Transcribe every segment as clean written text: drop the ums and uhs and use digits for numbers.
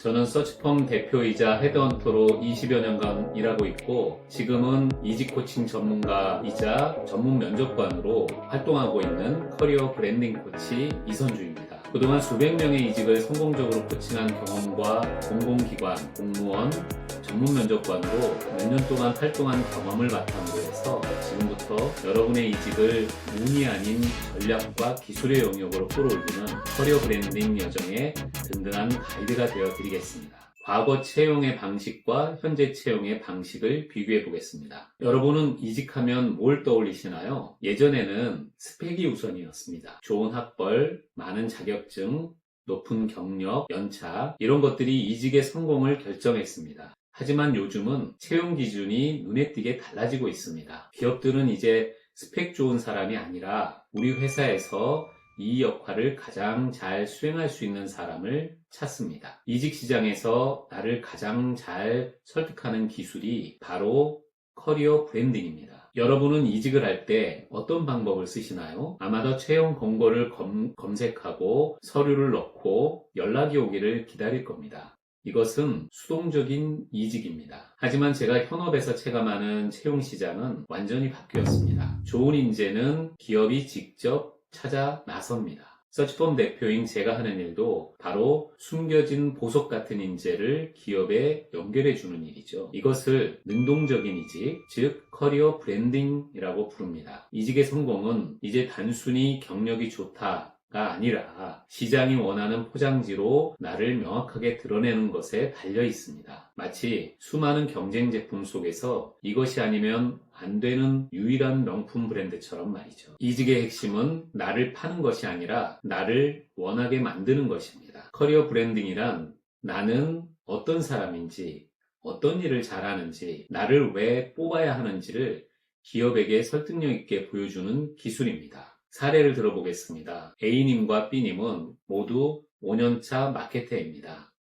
저는 서치펌 대표이자 헤드헌터로 20여 년간 일하고 있고 지금은 이직 코칭 전문가이자 전문 면접관으로 활동하고 있는 커리어 브랜딩 코치 이선주입니다. 그동안 수백 명의 이직을 성공적으로 코칭한 경험과 공공기관, 공무원, 전문 면접관으로 몇 년 동안 활동한 경험을 바탕으로 해서 지금부터 여러분의 이직을 운이 아닌 전략과 기술의 영역으로 끌어올리는 커리어 브랜딩 여정의 든든한 가이드가 되어 드리겠습니다. 과거 채용의 방식과 현재 채용의 방식을 비교해 보겠습니다. 여러분은 이직하면 뭘 떠올리시나요? 예전에는 스펙이 우선이었습니다. 좋은 학벌, 많은 자격증, 높은 경력, 연차 이런 것들이 이직의 성공을 결정했습니다. 하지만 요즘은 채용 기준이 눈에 띄게 달라지고 있습니다. 기업들은 이제 스펙 좋은 사람이 아니라 우리 회사에서 이 역할을 가장 잘 수행할 수 있는 사람을 찾습니다. 이직 시장에서 나를 가장 잘 설득하는 기술이 바로 커리어 브랜딩입니다. 여러분은 이직을 할 때 어떤 방법을 쓰시나요? 아마도 채용 공고를 검색하고 서류를 넣고 연락이 오기를 기다릴 겁니다. 이것은 수동적인 이직입니다. 하지만 제가 현업에서 체감하는 채용 시장은 완전히 바뀌었습니다. 좋은 인재는 기업이 직접 찾아 나섭니다. 서치펌 대표인 제가 하는 일도 바로 숨겨진 보석 같은 인재를 기업에 연결해주는 일이죠. 이것을 능동적인 이직, 즉 커리어 브랜딩이라고 부릅니다. 이직의 성공은 이제 단순히 경력이 좋다 가 아니라 시장이 원하는 포장지로 나를 명확하게 드러내는 것에 달려 있습니다. 마치 수많은 경쟁 제품 속에서 이것이 아니면 안 되는 유일한 명품 브랜드처럼 말이죠. 이직의 핵심은 나를 파는 것이 아니라 나를 원하게 만드는 것입니다. 커리어 브랜딩이란 나는 어떤 사람인지, 어떤 일을 잘하는지, 나를 왜 뽑아야 하는지를 기업에게 설득력 있게 보여주는 기술입니다. 사례를 들어보겠습니다. A님과 B님은 모두 5년차 마케터입니다.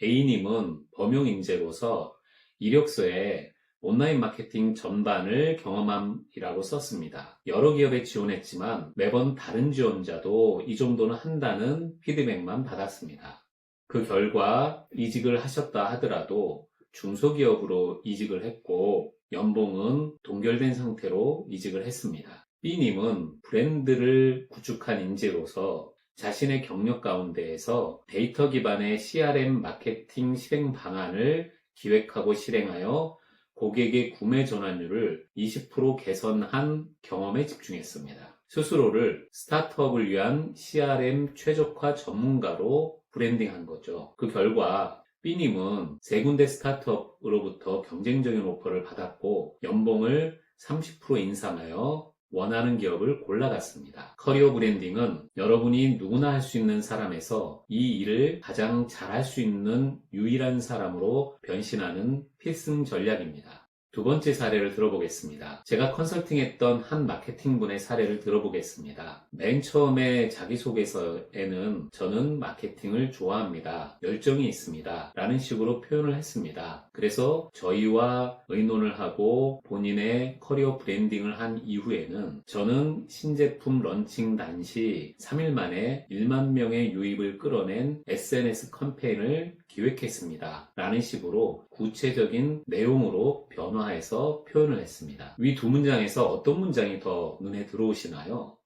A님은 범용 인재로서 이력서에 온라인 마케팅 전반을 경험함이라고 썼습니다. 여러 기업에 지원했지만 매번 다른 지원자도 이 정도는 한다는 피드백만 받았습니다. 그 결과 이직을 하셨다 하더라도 중소기업으로 이직을 했고 연봉은 동결된 상태로 이직을 했습니다. B님은 브랜드를 구축한 인재로서 자신의 경력 가운데에서 데이터 기반의 CRM 마케팅 실행 방안을 기획하고 실행하여 고객의 구매 전환율을 20% 개선한 경험에 집중했습니다. 스스로를 스타트업을 위한 CRM 최적화 전문가로 브랜딩한 거죠. 그 결과 B님은 세 군데 스타트업으로부터 경쟁적인 오퍼를 받았고 연봉을 30% 인상하여 원하는 기업을 골라갔습니다. 커리어 브랜딩은 여러분이 누구나 할 수 있는 사람에서 이 일을 가장 잘할 수 있는 유일한 사람으로 변신하는 필승 전략입니다. 두 번째 사례를 들어보겠습니다. 제가 컨설팅했던 한 마케팅분의 사례를 들어보겠습니다. 맨 처음에 자기소개서에는 저는 마케팅을 좋아합니다. 열정이 있습니다. 라는 식으로 표현을 했습니다. 그래서 저희와 의논을 하고 본인의 커리어 브랜딩을 한 이후에는 저는 신제품 런칭 당시 3일 만에 1만 명의 유입을 끌어낸 SNS 캠페인을 기획했습니다. 라는 식으로 구체적인 내용으로 변화해서 표현을 했습니다. 위 두 문장에서 어떤 문장이 더 눈에 들어오시나요?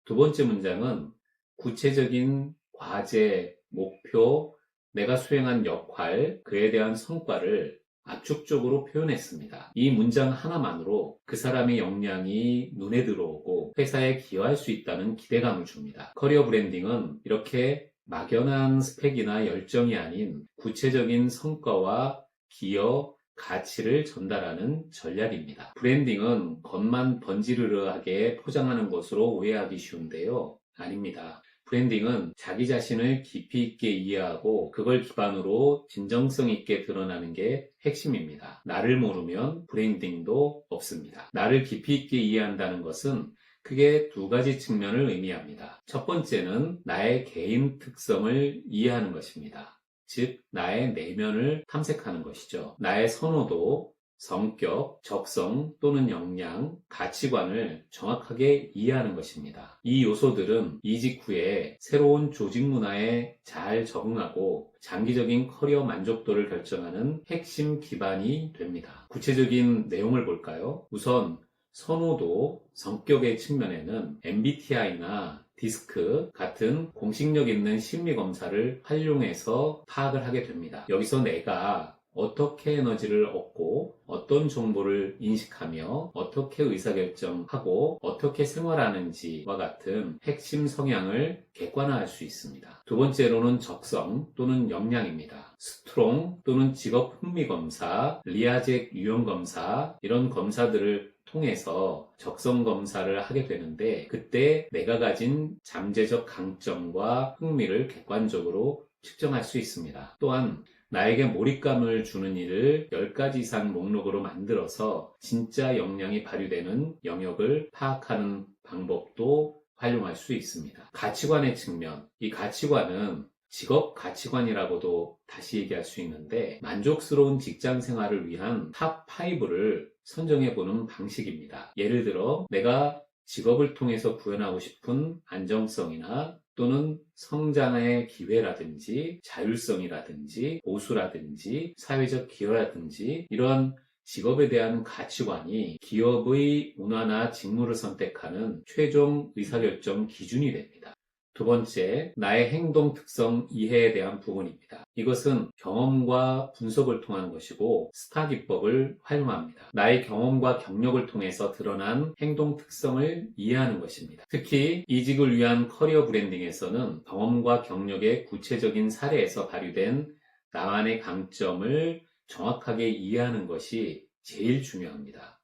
두 번째 문장은 구체적인 과제, 목표, 내가 수행한 역할, 그에 대한 성과를 압축적으로 표현했습니다. 이 문장 하나만으로 그 사람의 역량이 눈에 들어오고 회사에 기여할 수 있다는 기대감을 줍니다. 커리어 브랜딩은 이렇게 막연한 스펙이나 열정이 아닌 구체적인 성과와 기여, 가치를 전달하는 전략입니다. 브랜딩은 겉만 번지르르하게 포장하는 것으로 오해하기 쉬운데요. 아닙니다. 브랜딩은 자기 자신을 깊이 있게 이해하고 그걸 기반으로 진정성 있게 드러나는 게 핵심입니다. 나를 모르면 브랜딩도 없습니다. 나를 깊이 있게 이해한다는 것은 크게 두 가지 측면을 의미합니다. 첫 번째는 나의 개인 특성을 이해하는 것입니다. 즉, 나의 내면을 탐색하는 것이죠. 나의 선호도, 성격, 적성 또는 역량, 가치관을 정확하게 이해하는 것입니다. 이 요소들은 이직 후에 새로운 조직 문화에 잘 적응하고 장기적인 커리어 만족도를 결정하는 핵심 기반이 됩니다. 구체적인 내용을 볼까요? 우선 선호도, 성격의 측면에는 MBTI나 디스크 같은 공식력 있는 심리 검사를 활용해서 파악을 하게 됩니다. 여기서 내가 어떻게 에너지를 얻고 어떤 정보를 인식하며 어떻게 의사결정하고 어떻게 생활하는지와 같은 핵심 성향을 객관화할 수 있습니다. 두 번째로는 적성 또는 역량입니다. 스트롱 또는 직업 흥미 검사, 리아젝 유형 검사 이런 검사들을 통해서 적성 검사를 하게 되는데 그때 내가 가진 잠재적 강점과 흥미를 객관적으로 측정할 수 있습니다. 또한 나에게 몰입감을 주는 일을 10가지 이상 목록으로 만들어서 진짜 역량이 발휘되는 영역을 파악하는 방법도 활용할 수 있습니다. 가치관의 측면, 이 가치관은 직업 가치관이라고도 다시 얘기할 수 있는데 만족스러운 직장 생활을 위한 탑 5를 선정해보는 방식입니다. 예를 들어 내가 직업을 통해서 구현하고 싶은 안정성이나 또는 성장의 기회라든지 자율성이라든지 보수라든지 사회적 기여라든지 이런 직업에 대한 가치관이 기업의 문화나 직무를 선택하는 최종 의사결정 기준이 됩니다. 두 번째, 나의 행동 특성 이해에 대한 부분입니다. 이것은 경험과 분석을 통한 것이고 스타 기법을 활용합니다. 나의 경험과 경력을 통해서 드러난 행동 특성을 이해하는 것입니다. 특히 이직을 위한 커리어 브랜딩에서는 경험과 경력의 구체적인 사례에서 발휘된 나만의 강점을 정확하게 이해하는 것이 제일 중요합니다.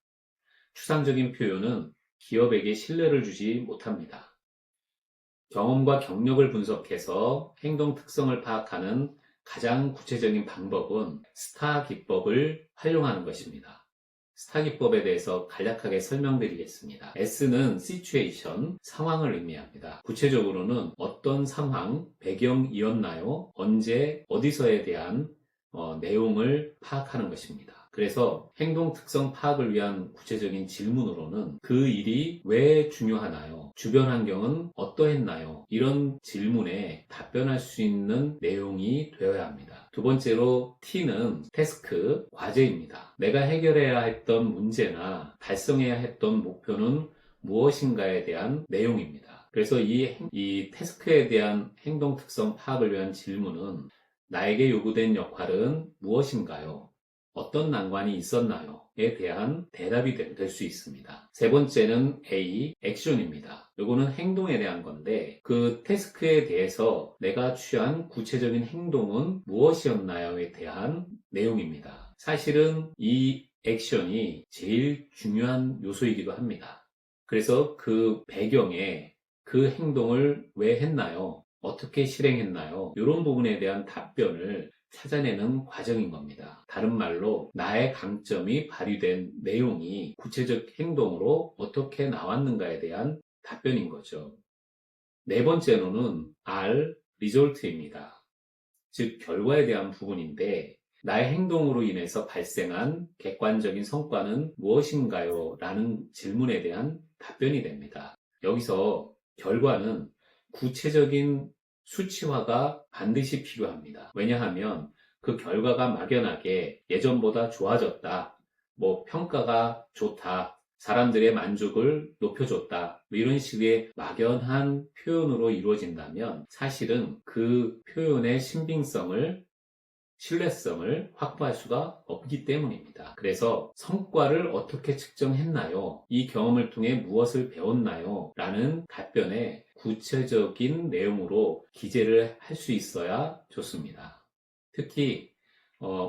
추상적인 표현은 기업에게 신뢰를 주지 못합니다. 경험과 경력을 분석해서 행동 특성을 파악하는 가장 구체적인 방법은 스타 기법을 활용하는 것입니다. 스타 기법에 대해서 간략하게 설명드리겠습니다. S는 situation, 상황을 의미합니다. 구체적으로는 어떤 상황, 배경이었나요? 언제, 어디서에 대한 내용을 파악하는 것입니다. 그래서 행동 특성 파악을 위한 구체적인 질문으로는 그 일이 왜 중요하나요? 주변 환경은 어떠했나요? 이런 질문에 답변할 수 있는 내용이 되어야 합니다. 두 번째로 T는 태스크, 과제입니다. 내가 해결해야 했던 문제나 달성해야 했던 목표는 무엇인가에 대한 내용입니다. 그래서 이 태스크에 대한 행동 특성 파악을 위한 질문은 나에게 요구된 역할은 무엇인가요? 어떤 난관이 있었나요? 에 대한 대답이 될 수 있습니다. 세 번째는 A, 액션입니다. 요거는 행동에 대한 건데 그 태스크에 대해서 내가 취한 구체적인 행동은 무엇이었나요에 대한 내용입니다. 사실은 이 액션이 제일 중요한 요소이기도 합니다. 그래서 그 배경에 그 행동을 왜 했나요? 어떻게 실행했나요? 이런 부분에 대한 답변을 찾아내는 과정인 겁니다. 다른 말로 나의 강점이 발휘된 내용이 구체적 행동으로 어떻게 나왔는가에 대한 답변인 거죠. 네 번째로는 R, result입니다. 즉 결과에 대한 부분인데 나의 행동으로 인해서 발생한 객관적인 성과는 무엇인가요? 라는 질문에 대한 답변이 됩니다. 여기서 결과는 구체적인 수치화가 반드시 필요합니다. 왜냐하면 그 결과가 막연하게 예전보다 좋아졌다, 평가가 좋다, 사람들의 만족을 높여줬다, 이런 식의 막연한 표현으로 이루어진다면 사실은 그 표현의 신빙성을 신뢰성을 확보할 수가 없기 때문입니다. 그래서 성과를 어떻게 측정했나요? 이 경험을 통해 무엇을 배웠나요? 라는 답변에 구체적인 내용으로 기재를 할 수 있어야 좋습니다. 특히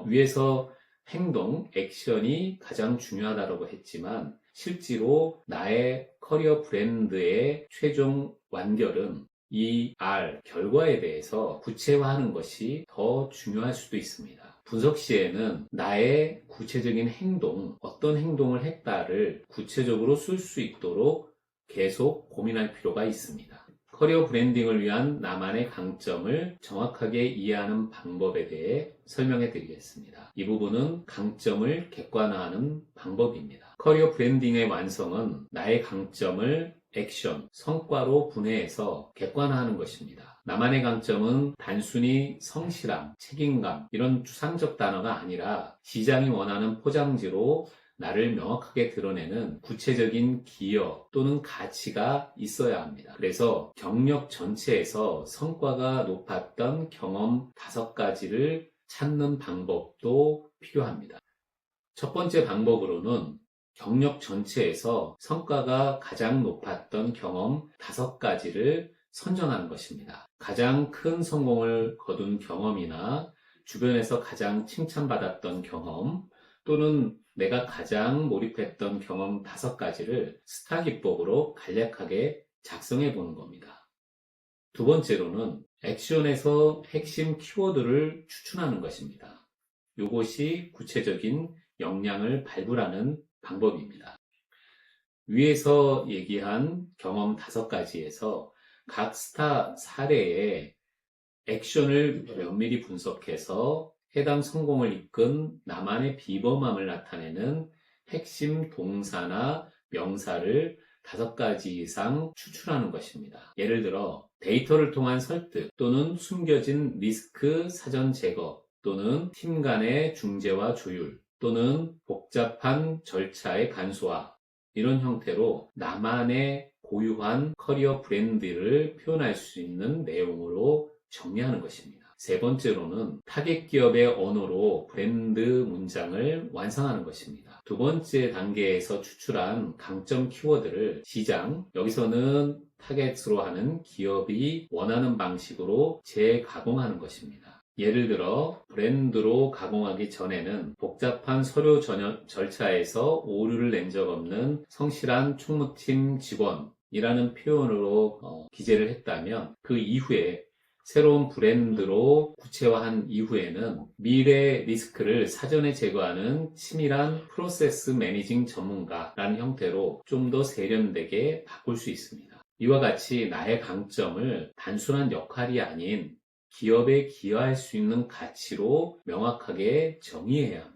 위에서 행동, 액션이 가장 중요하다고 했지만 실제로 나의 커리어 브랜드의 최종 완결은 이 R, 결과에 대해서 구체화하는 것이 더 중요할 수도 있습니다. 분석 시에는 나의 구체적인 행동, 어떤 행동을 했다를 구체적으로 쓸 수 있도록 계속 고민할 필요가 있습니다. 커리어 브랜딩을 위한 나만의 강점을 정확하게 이해하는 방법에 대해 설명해 드리겠습니다. 이 부분은 강점을 객관화하는 방법입니다. 커리어 브랜딩의 완성은 나의 강점을 액션, 성과로 분해해서 객관화하는 것입니다. 나만의 강점은 단순히 성실함, 책임감 이런 추상적 단어가 아니라 시장이 원하는 포장지로 나를 명확하게 드러내는 구체적인 기여 또는 가치가 있어야 합니다. 그래서 경력 전체에서 성과가 높았던 경험 5가지를 찾는 방법도 필요합니다. 첫 번째 방법으로는 경력 전체에서 성과가 가장 높았던 경험 5가지를 선정하는 것입니다. 가장 큰 성공을 거둔 경험이나 주변에서 가장 칭찬받았던 경험 또는 내가 가장 몰입했던 경험 5가지를 스타 기법으로 간략하게 작성해 보는 겁니다. 두 번째로는 액션에서 핵심 키워드를 추출하는 것입니다. 이것이 구체적인 역량을 발굴하는 방법입니다. 위에서 얘기한 경험 5가지에서 각 스타 사례의 액션을 면밀히 분석해서 해당 성공을 이끈 나만의 비범함을 나타내는 핵심 동사나 명사를 5가지 이상 추출하는 것입니다. 예를 들어 데이터를 통한 설득 또는 숨겨진 리스크 사전 제거 또는 팀 간의 중재와 조율 또는 복잡한 절차의 간소화 이런 형태로 나만의 고유한 커리어 브랜드를 표현할 수 있는 내용으로 정리하는 것입니다. 세 번째로는 타겟 기업의 언어로 브랜드 문장을 완성하는 것입니다. 두 번째 단계에서 추출한 강점 키워드를 시장, 여기서는 타겟으로 하는 기업이 원하는 방식으로 재가공하는 것입니다. 예를 들어 브랜드로 가공하기 전에는 복잡한 서류 절차에서 오류를 낸 적 없는 성실한 총무팀 직원이라는 표현으로 기재를 했다면 그 이후에 새로운 브랜드로 구체화한 이후에는 미래 리스크를 사전에 제거하는 치밀한 프로세스 매니징 전문가라는 형태로 좀 더 세련되게 바꿀 수 있습니다. 이와 같이 나의 강점을 단순한 역할이 아닌 기업에 기여할 수 있는 가치로 명확하게 정의해야 합니다.